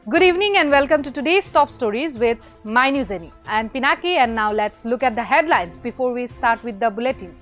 Good evening and welcome to today's top stories with MyNewsNE. I am Pinaki and now let's look at the headlines before we start with the bulletin.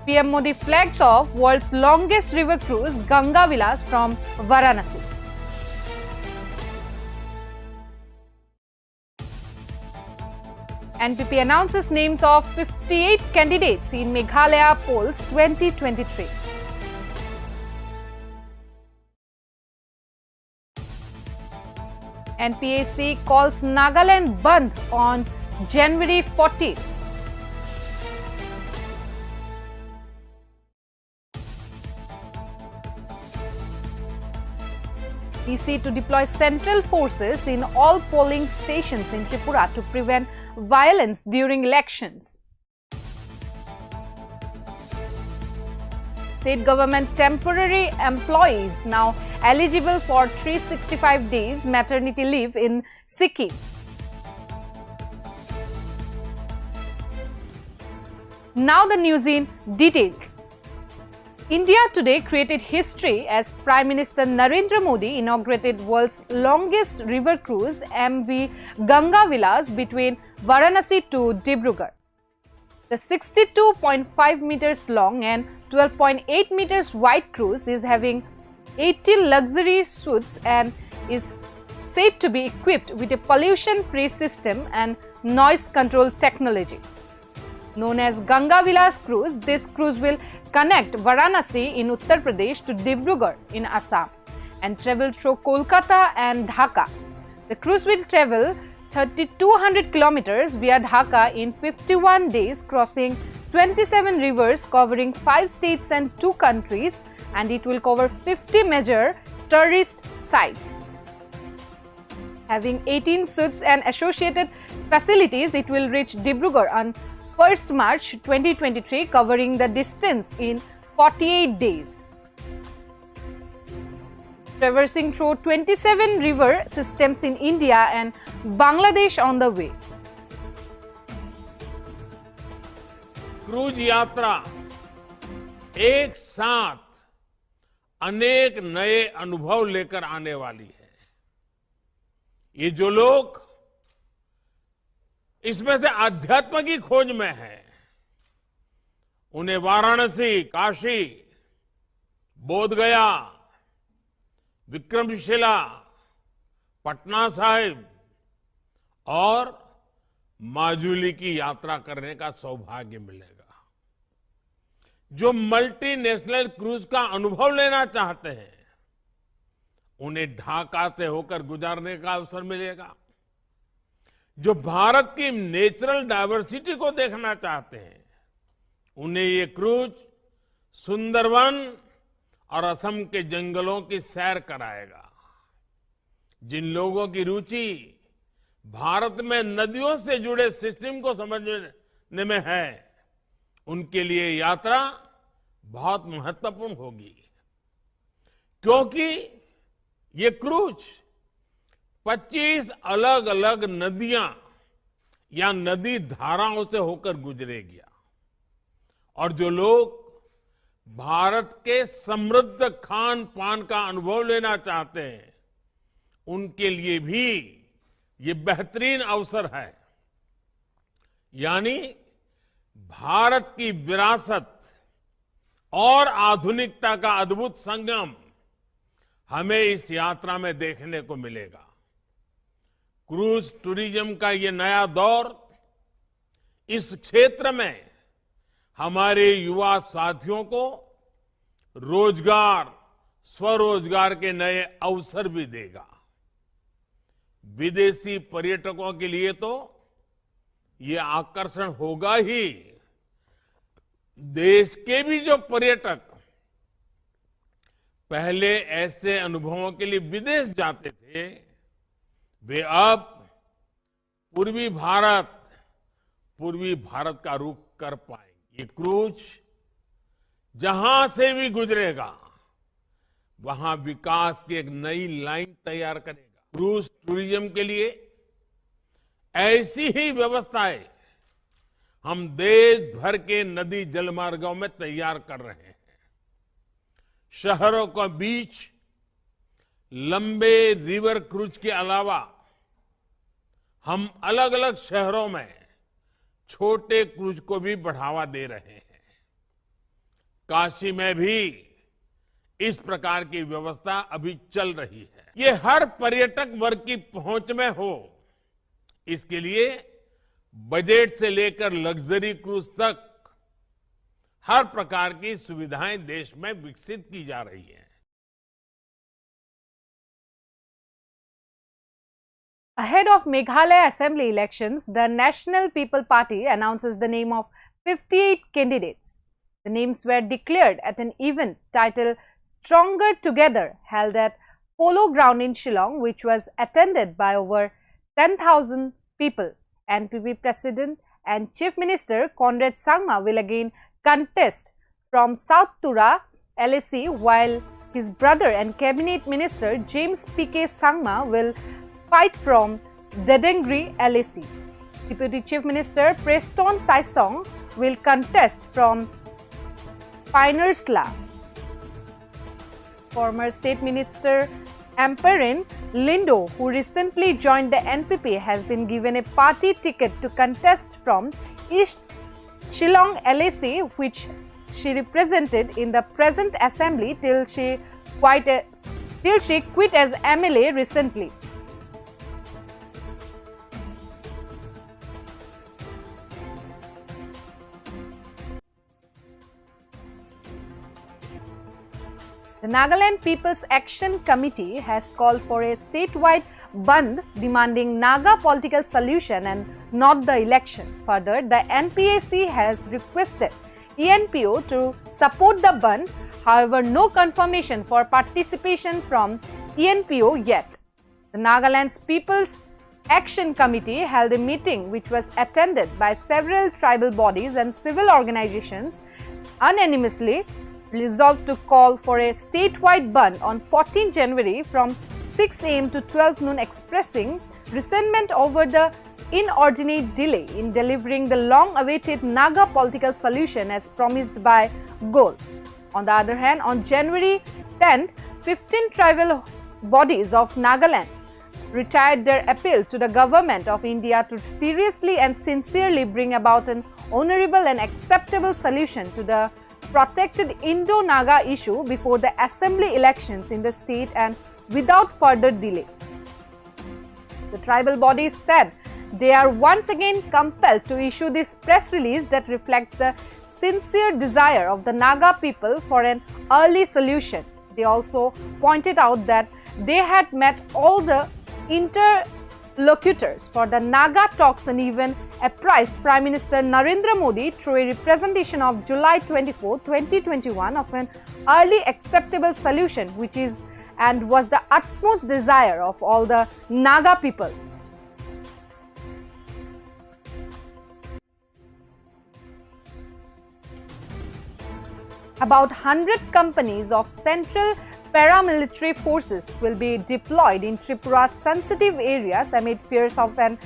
PM Modi flags off world's longest river cruise Ganga Vilas from Varanasi. NPP announces names of 58 candidates in Meghalaya polls 2023. NPAC calls Nagaland Bandh on January 14. EC to deploy central forces in all polling stations in Tripura to prevent violence during elections. State government temporary employees now eligible for 365 days maternity leave in Sikkim. Now the news in details. India today created history as Prime Minister Narendra Modi inaugurated world's longest river cruise MV Ganga Vilas between Varanasi to Dibrugarh. The 62.5 meters long and 12.8 meters wide cruise is having 80 luxury suites and is said to be equipped with a pollution-free system and noise control technology. Known as Ganga Vilas Cruise, this cruise will connect Varanasi in Uttar Pradesh to Dibrugarh in Assam and travel through Kolkata and Dhaka. The cruise will travel 3,200 kilometers via Dhaka in 51 days, crossing 27 rivers covering 5 states and 2 countries, and it will cover 50 major tourist sites. Having 18 suites and associated facilities, it will reach Dibrugarh on 1st March 2023, covering the distance in 48 days. Traversing through 27 river systems in India and Bangladesh on the way. Cruise यात्रा एक साथ अनेक नए अनुभव लेकर आने वाली है। ये जो लोग इसमें से आध्यात्म की खोज में हैं, उन्हें वाराणसी, काशी, बोधगया, विक्रमशिला, पटना साहिब और माजुली की यात्रा करने का सौभाग्य मिलेगा। जो मल्टीनेशनल क्रूज का अनुभव लेना चाहते हैं, उन्हें ढाका से होकर गुजरने का अवसर मिलेगा। जो भारत की नेचुरल डायवर्सिटी को देखना चाहते हैं, उन्हें ये क्रूज सुंदरवन और असम के जंगलों की सैर कराएगा। जिन लोगों की रुचि भारत में नदियों से जुड़े सिस्टम को समझने में है, उनके लिए यात्रा बहुत महत्वपूर्ण होगी, क्योंकि ये क्रूज 25 अलग अलग नदियां या नदी धाराओं से होकर गुजरेगी। और जो लोग भारत के समृद्ध खान पान का अनुभव लेना चाहते हैं, उनके लिए भी ये बेहतरीन अवसर है। यानी भारत की विरासत और आधुनिकता का अद्भुत संगम हमें इस यात्रा में देखने को मिलेगा। क्रूज टूरिज्म का ये नया दौर इस क्षेत्र में हमारे युवा साथियों को रोजगार, स्वरोजगार के नए अवसर भी देगा। विदेशी पर्यटकों के लिए तो ये आकर्षण होगा ही। देश के भी जो पर्यटक पहले ऐसे अनुभवों के लिए विदेश जाते थे, वे अब पूर्वी भारत का रुख कर पाएंगे। ये क्रूज जहां से भी गुजरेगा, वहां विकास की एक नई लाइन तैयार करेगा। क्रूज टूरिज्म के लिए ऐसी ही व्यवस्थाएं हम देश भर के नदी जलमार्गों में तैयार कर रहे हैं। शहरों के बीच लंबे रिवर क्रूज के अलावा हम अलग अलग शहरों में छोटे क्रूज को भी बढ़ावा दे रहे हैं। काशी में भी इस प्रकार की व्यवस्था अभी चल रही है। ये हर पर्यटक वर्ग की पहुंच में हो, इसके लिए बजट से लेकर लग्जरी क्रूज तक हर प्रकार की सुविधाएं देश में विकसित की जा रही हैं। Ahead of Meghalaya Assembly elections, the National People Party announces the name of 58 candidates. The names were declared at an event titled Stronger Together, held at Polo Ground in Shillong, which was attended by over 10,000 people. NPP President and Chief Minister Conrad Sangma will again contest from South Tura, LAC, while his brother and Cabinet Minister James P.K. Sangma will fight from Dedengri, LAC. Deputy Chief Minister Preston Taisong will contest from Painersla. Former State Minister Amperin Lindo, who recently joined the NPP, has been given a party ticket to contest from East Shillong LAC, which she represented in the present assembly till she quit as MLA recently. The Nagaland People's Action Committee has called for a statewide bandh demanding Naga political solution and not the election. Further, the NPAC has requested ENPO to support the bandh. However, no confirmation for participation from ENPO yet. The Nagaland's People's Action Committee held a meeting which was attended by several tribal bodies and civil organizations, unanimously resolved to call for a statewide bandh on 14 January from 6 am to 12 noon, expressing resentment over the inordinate delay in delivering the long-awaited Naga political solution as promised by GOL. On the other hand, on January 10th, 15 tribal bodies of Nagaland retired their appeal to the government of India to seriously and sincerely bring about an honorable and acceptable solution to the protected Indo-Naga issue before the assembly elections in the state and without further delay. The tribal bodies said they are once again compelled to issue this press release that reflects the sincere desire of the Naga people for an early solution. They also pointed out that they had met all the interlocutors for the Naga talks and even apprised Prime Minister Narendra Modi through a representation of July 24, 2021 of an early acceptable solution, which is and was the utmost desire of all the Naga people. About 100 companies of Central Paramilitary Forces will be deployed in Tripura's sensitive areas amid fears of an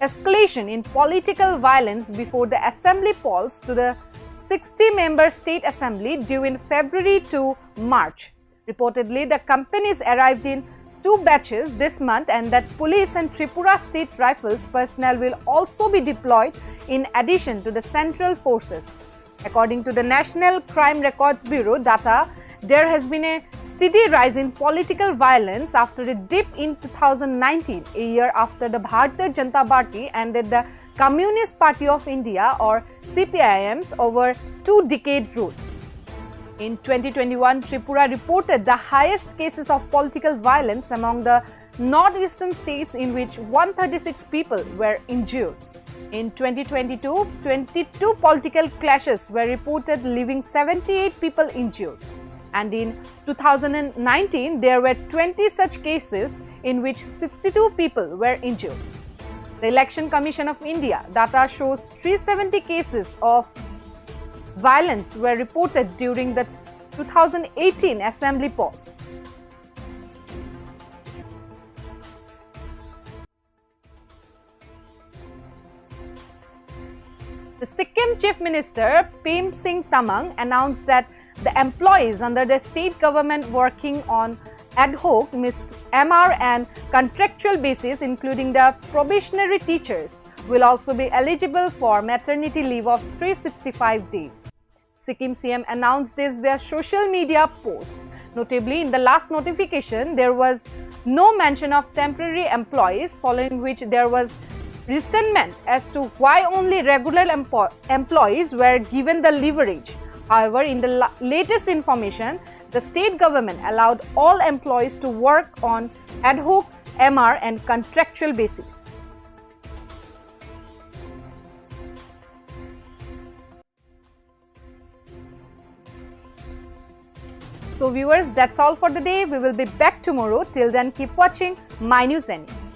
escalation in political violence before the assembly polls to the 60-member state assembly due in February to March. Reportedly, the companies arrived in 2 batches this month, and that police and Tripura State Rifles personnel will also be deployed in addition to the central forces. According to the National Crime Records Bureau data, there has been a steady rise in political violence after a dip in 2019, a year after the Bharatiya Janata Party ended the Communist Party of India or CPIM's over 2-decade rule. In 2021, Tripura reported the highest cases of political violence among the northeastern states, in which 136 people were injured. In 2022, 22 political clashes were reported, leaving 78 people injured. And in 2019, there were 20 such cases in which 62 people were injured. The Election Commission of India data shows 370 cases of violence were reported during the 2018 assembly polls. The Sikkim Chief Minister Prem Singh Tamang announced that the employees under the state government working on ad hoc, missed MR and contractual basis, including the probationary teachers, will also be eligible for maternity leave of 365 days. Sikkim CM announced this via social media post. Notably, in the last notification, there was no mention of temporary employees, following which there was resentment as to why only regular employees were given the leverage. However, in the latest information, the state government allowed all employees to work on ad hoc, MR and contractual basis. So viewers, that's all for the day. We will be back tomorrow. Till then, keep watching MyNewsNE.